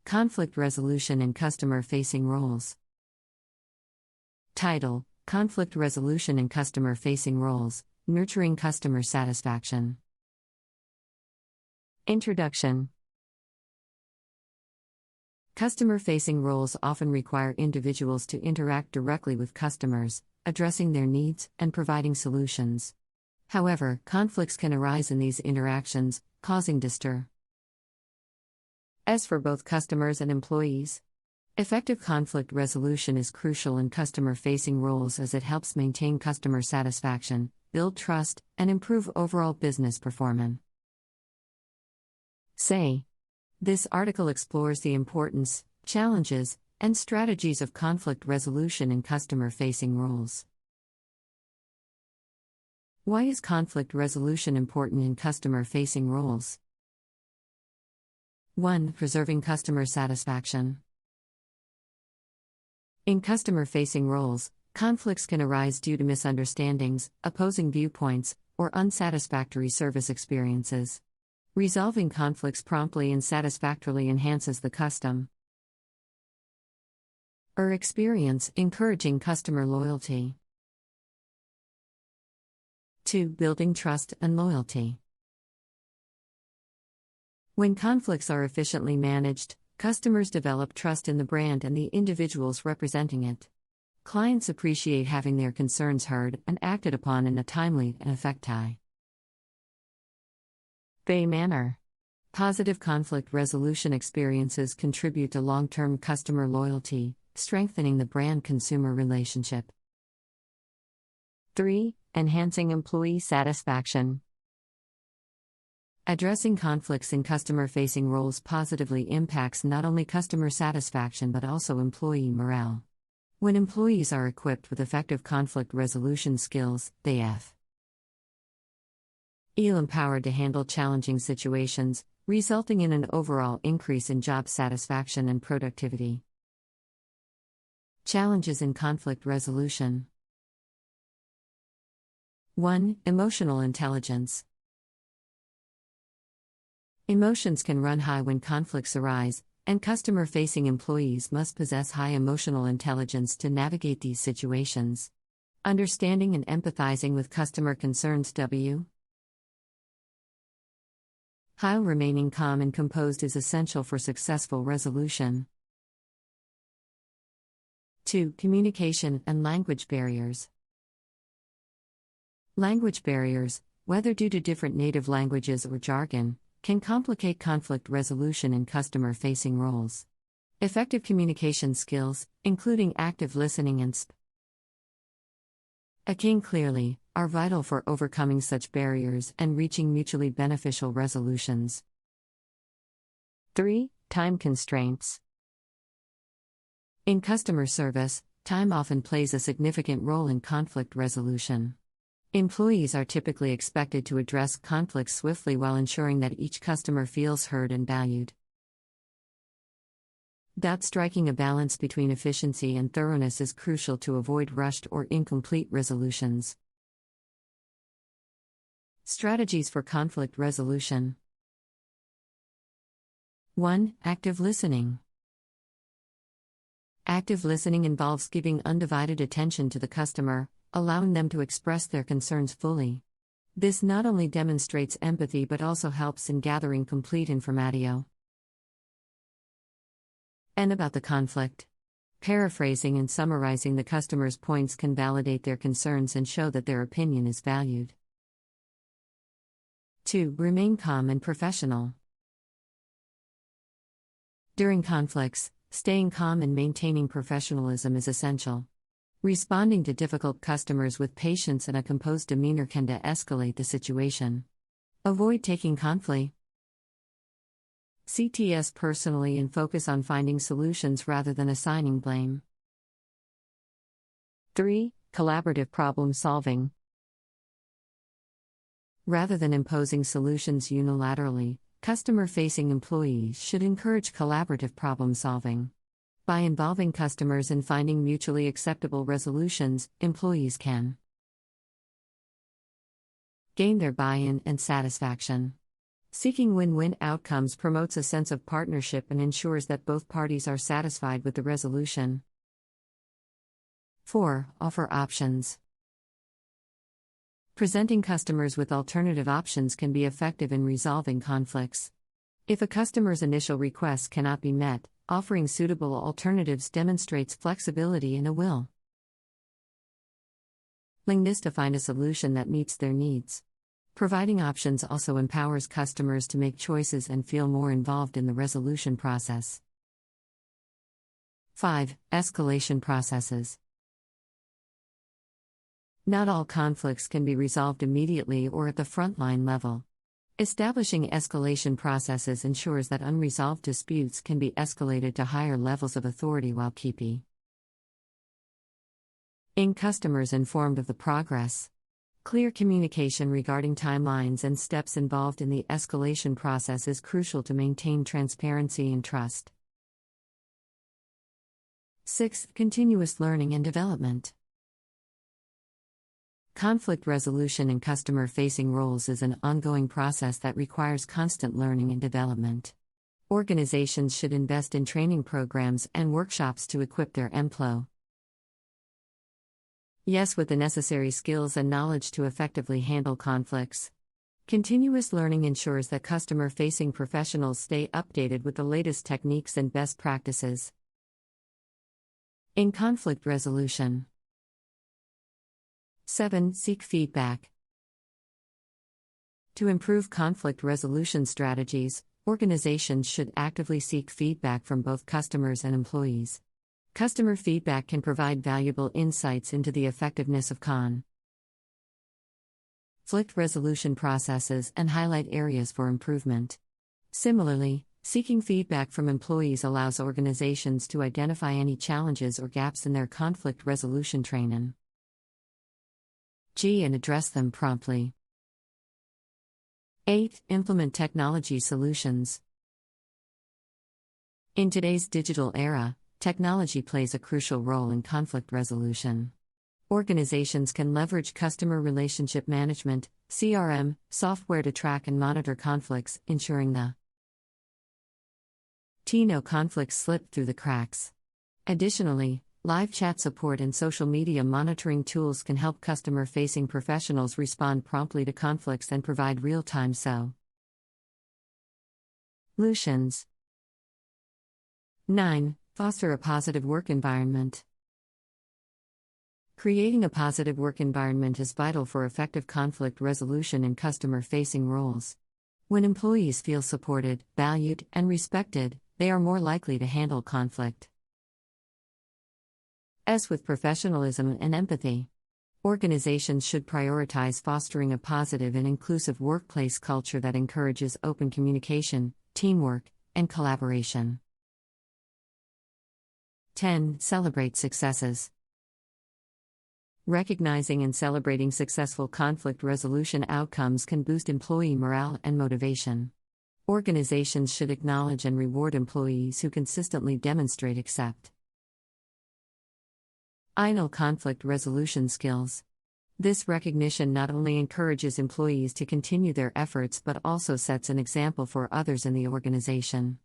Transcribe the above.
Conflict Resolution in Customer-Facing Roles. Title: Conflict Resolution in Customer-Facing Roles, Nurturing Customer Satisfaction. Introduction. Customer-facing roles often require individuals to interact directly with customers, addressing their needs and providing solutions. However, conflicts can arise in these interactions, causing distress for both customers and employees. Effective conflict resolution is crucial in customer-facing roles as it helps maintain customer satisfaction, build trust, and improve overall business performance. This article explores the importance, challenges, and strategies of conflict resolution in customer-facing roles. Why is conflict resolution important in customer-facing roles? 1. Preserving customer satisfaction. In customer-facing roles, conflicts can arise due to misunderstandings, opposing viewpoints, or unsatisfactory service experiences. Resolving conflicts promptly and satisfactorily enhances the customer experience, encouraging customer loyalty. 2. Building trust and loyalty. When conflicts are efficiently managed, customers develop trust in the brand and the individuals representing it. Clients appreciate having their concerns heard and acted upon in a timely and effective manner. Positive conflict resolution experiences contribute to long-term customer loyalty, strengthening the brand-consumer relationship. 3. Enhancing employee satisfaction. Addressing conflicts in customer-facing roles positively impacts not only customer satisfaction but also employee morale. When employees are equipped with effective conflict resolution skills, they feel empowered to handle challenging situations, resulting in an overall increase in job satisfaction and productivity. Challenges in conflict resolution. 1. Emotional intelligence. Emotions can run high when conflicts arise, and customer-facing employees must possess high emotional intelligence to navigate these situations. Understanding and empathizing with customer concerns. While remaining calm and composed is essential for successful resolution. 2. Communication and language barriers. Language barriers, whether due to different native languages or jargon, can complicate conflict resolution in customer-facing roles. Effective communication skills, including active listening and speaking clearly, are vital for overcoming such barriers and reaching mutually beneficial resolutions. 3. Time constraints. In customer service, time often plays a significant role in conflict resolution. Employees are typically expected to address conflicts swiftly while ensuring that each customer feels heard and valued. Striking a balance between efficiency and thoroughness is crucial to avoid rushed or incomplete resolutions. Strategies for conflict resolution. 1. Active listening. Active listening involves giving undivided attention to the customer, allowing them to express their concerns fully. This not only demonstrates empathy but also helps in gathering complete information about the conflict. Paraphrasing and summarizing the customer's points can validate their concerns and show that their opinion is valued. 2. Remain calm and professional. During conflicts, staying calm and maintaining professionalism is essential. Responding to difficult customers with patience and a composed demeanor can de-escalate the situation. Avoid taking conflict personally and focus on finding solutions rather than assigning blame. 3. Collaborative problem solving. Rather than imposing solutions unilaterally, customer-facing employees should encourage collaborative problem solving. By involving customers in finding mutually acceptable resolutions, employees can gain their buy-in and satisfaction. Seeking win-win outcomes promotes a sense of partnership and ensures that both parties are satisfied with the resolution. 4. Offer options. Presenting customers with alternative options can be effective in resolving conflicts. If a customer's initial request cannot be met, offering suitable alternatives demonstrates flexibility and a willingness to find a solution that meets their needs. Providing options also empowers customers to make choices and feel more involved in the resolution process. 5. Escalation processes. Not all conflicts can be resolved immediately or at the frontline level. Establishing escalation processes ensures that unresolved disputes can be escalated to higher levels of authority while keeping customers informed of the progress. Clear communication regarding timelines and steps involved in the escalation process is crucial to maintain transparency and trust. 6. Continuous learning and development. Conflict resolution in customer-facing roles is an ongoing process that requires constant learning and development. Organizations should invest in training programs and workshops to equip their employees with the necessary skills and knowledge to effectively handle conflicts. Continuous learning ensures that customer-facing professionals stay updated with the latest techniques and best practices in conflict resolution. 7. Seek feedback. To improve conflict resolution strategies, organizations should actively seek feedback from both customers and employees. Customer feedback can provide valuable insights into the effectiveness of conflict resolution processes and highlight areas for improvement. Similarly, seeking feedback from employees allows organizations to identify any challenges or gaps in their conflict resolution training and address them promptly. 8. Implement technology solutions. In today's digital era, technology plays a crucial role in conflict resolution. Organizations can leverage customer relationship management (CRM) software to track and monitor conflicts, ensuring no conflicts slip through the cracks. Additionally, live chat support and social media monitoring tools can help customer-facing professionals respond promptly to conflicts and provide real-time solutions. 9. Foster a positive work environment. Creating a positive work environment is vital for effective conflict resolution in customer-facing roles. When employees feel supported, valued, and respected, they are more likely to handle conflict with professionalism and empathy. Organizations should prioritize fostering a positive and inclusive workplace culture that encourages open communication, teamwork, and collaboration. 10. Celebrate successes. Recognizing and celebrating successful conflict resolution outcomes can boost employee morale and motivation. Organizations should acknowledge and reward employees who consistently demonstrate conflict resolution skills. This recognition not only encourages employees to continue their efforts but also sets an example for others in the organization.